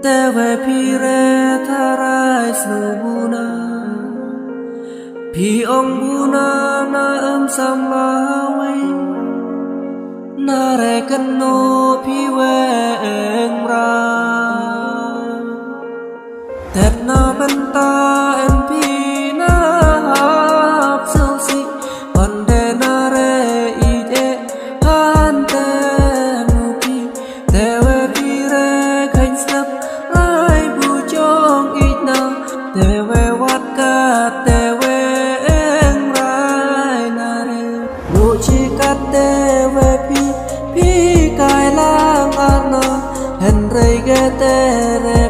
Tewe pire tharai snubuna Pi ong buna na samawi Na rekan no pi we engra Tet na benta en pi na hap silsi Pande na re ije han te muki Tewe pire kain snap rai bu chong ik na Tewe wat ka tewe engrai na re Bu chi ka tewe pi kai lang ana hen re ge te re